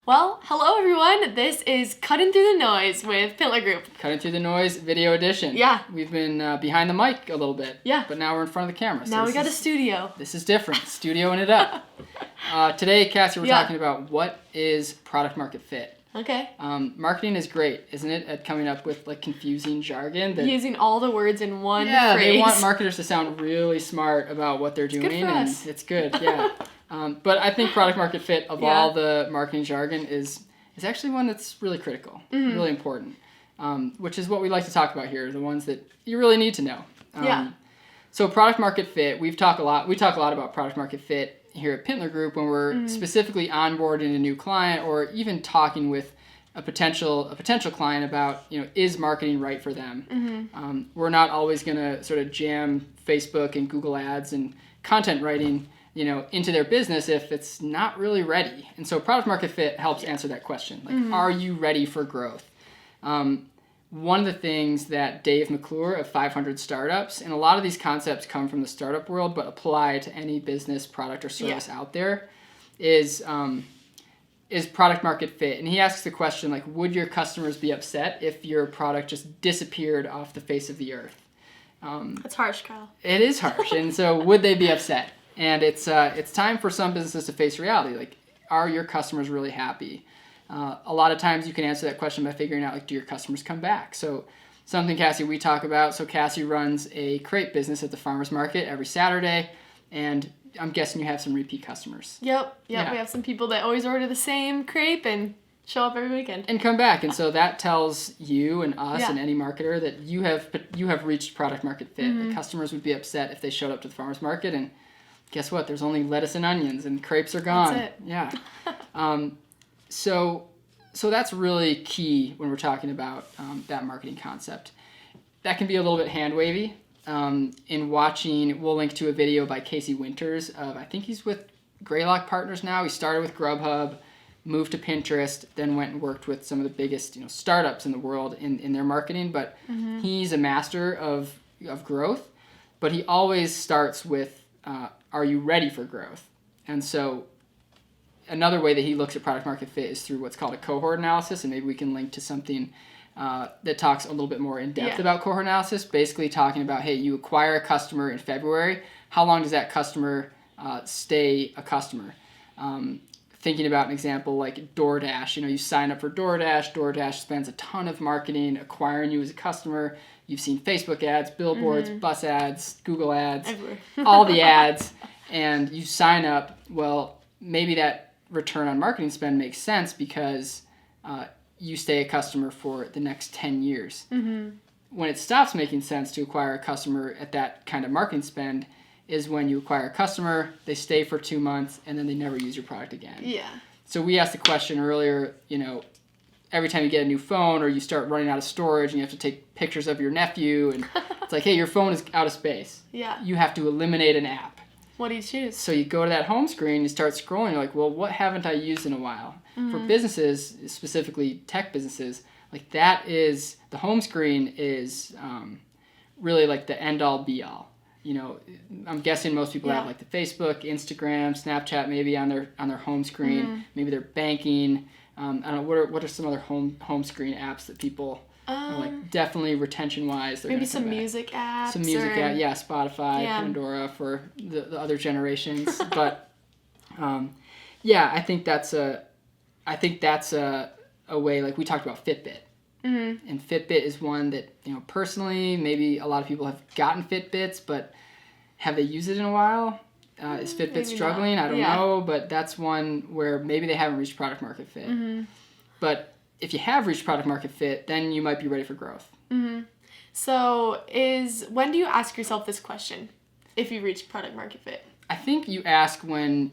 Well, hello everyone. This is Cutting Through the Noise with Pillar Group. Cutting Through the Noise video edition. Yeah. We've been behind the mic a little bit. Yeah. But now we're in front of the camera. Now we got a studio. This is different. Studioing it up. Today, Kassi, we're talking about what is product market fit. Okay. Marketing is great, isn't it, at coming up with like confusing jargon. Using all the words in one phrase. Yeah, they want marketers to sound really smart about what they're doing. It's good for us. It's good, yeah. But I think product market fit of all the marketing jargon is actually one that's really critical, really important, which is what we like to talk about here, the ones that you really need to know. So product market fit, we talk a lot about product market fit here at Pintler Group when we're specifically onboarding a new client or even talking with a potential client about, is marketing right for them? We're not always going to sort of jam Facebook and Google ads and content writing into their business if it's not really ready. And so product market fit helps answer that question. Like, are you ready for growth? One of the things that Dave McClure of 500 Startups, and a lot of these concepts come from the startup world, but apply to any business, product, or service out there, is product market fit. And he asks the question, like, would your customers be upset if your product just disappeared off the face of the earth? That's harsh, Kyle. It is harsh. And so would they be upset? And it's time for some businesses to face reality. Like, are your customers really happy? A lot of times you can answer that question by figuring out, like, do your customers come back? So something, Kassi, we talk about. So Kassi runs a crepe business at the farmer's market every Saturday. And I'm guessing you have some repeat customers. Yep. Yeah. We have some people that always order the same crepe and show up every weekend. And come back. And so that tells you and us and any marketer that you have reached product market fit. The customers would be upset if they showed up to the farmer's market and guess what? There's only lettuce and onions, and crepes are gone. That's it. Yeah. So that's really key when we're talking about that marketing concept. That can be a little bit hand wavy. In watching, we'll link to a video by Casey Winters of, I think he's with Greylock Partners now. He started with Grubhub, moved to Pinterest, then went and worked with some of the biggest startups in the world in their marketing. But he's a master of growth. But he always starts with, are you ready for growth? And so another way that he looks at product market fit is through what's called a cohort analysis, and maybe we can link to something that talks a little bit more in depth about cohort analysis, basically talking about, hey, you acquire a customer in February, how long does that customer stay a customer? Thinking about an example like DoorDash, you sign up for DoorDash spends a ton of marketing acquiring you as a customer. You've seen Facebook ads, billboards, bus ads, Google ads, all the ads, and you sign up. Well, maybe that return on marketing spend makes sense because you stay a customer for the next 10 years. When it stops making sense to acquire a customer at that kind of marketing spend is when you acquire a customer, they stay for 2 months, and then they never use your product again. Yeah. So we asked the question earlier, every time you get a new phone or you start running out of storage and you have to take pictures of your nephew, and it's like, hey, your phone is out of space. Yeah. You have to eliminate an app. What do you choose? So you go to that home screen, you start scrolling, you're like, well, what haven't I used in a while? For businesses, specifically tech businesses, like that is, the home screen is really like the end-all be-all. I'm guessing most people have like the Facebook, Instagram, Snapchat maybe on their home screen. Maybe they're banking. I don't know, what are some other home screen apps that people are like definitely retention-wise? Maybe some music apps. Some music apps, yeah, Spotify, Pandora for the other generations. But I think that's a way, like we talked about Fitbit. And Fitbit is one that, personally, maybe a lot of people have gotten Fitbits, but have they used it in a while? Is Fitbit maybe struggling? Not. I don't know, but that's one where maybe they haven't reached product market fit. But if you have reached product market fit, then you might be ready for growth. So when do you ask yourself this question, if you've reached product market fit? I think you ask when,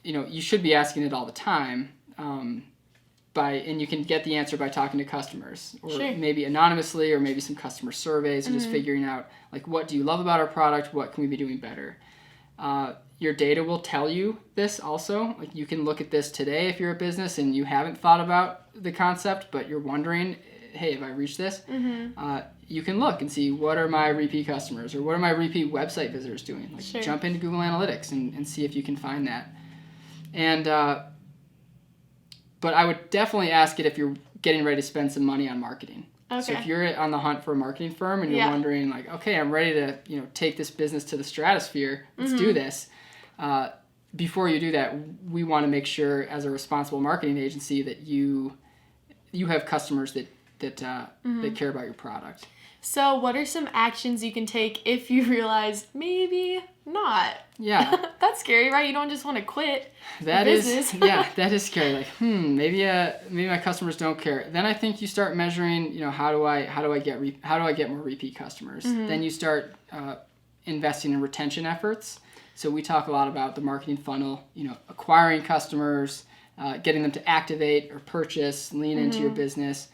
you should be asking it all the time. And you can get the answer by talking to customers, or maybe anonymously, or maybe some customer surveys, and just figuring out, like, what do you love about our product? What can we be doing better? Your data will tell you this also. Like, you can look at this today if you're a business and you haven't thought about the concept, but you're wondering, hey, have I reached this? You can look and see, what are my repeat customers, or what are my repeat website visitors doing? Like, jump into Google Analytics and see if you can find that. And But I would definitely ask it if you're getting ready to spend some money on marketing. Okay. So if you're on the hunt for a marketing firm and you're wondering like, okay, I'm ready to, take this business to the stratosphere. Let's do this. Before you do that, we want to make sure as a responsible marketing agency that you have customers that care about your product. So what are some actions you can take if you realize maybe not? Yeah. That's scary, right? You don't just want to quit That business. that is scary. Like, maybe my customers don't care. Then I think you start measuring, how do I get more repeat customers? Then you start investing in retention efforts. So we talk a lot about the marketing funnel, acquiring customers, getting them to activate or purchase, lean into your business.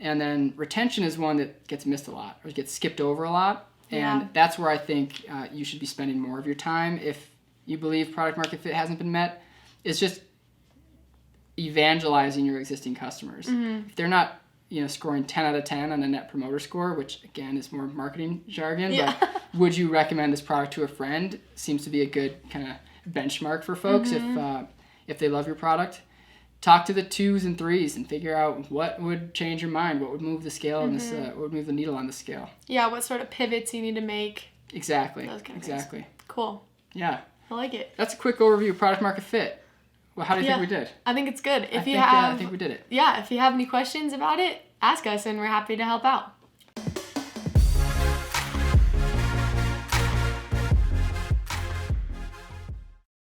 And then retention is one that gets missed a lot or gets skipped over a lot. And that's where I think you should be spending more of your time if you believe product market fit hasn't been met. It's just evangelizing your existing customers. If they're not, scoring 10 out of 10 on a net promoter score, which again is more marketing jargon, but would you recommend this product to a friend? Seems to be a good kind of benchmark for folks if they love your product. Talk to the 2s and 3s and figure out what would change your mind, what would move the scale on this, what would move the needle on the scale. Yeah, what sort of pivots you need to make. Exactly. Those kind of exactly. things. Cool. Yeah. I like it. That's a quick overview of product market fit. Well, how do you think we did? I think it's good. I think we did it. Yeah, if you have any questions about it, ask us and we're happy to help out.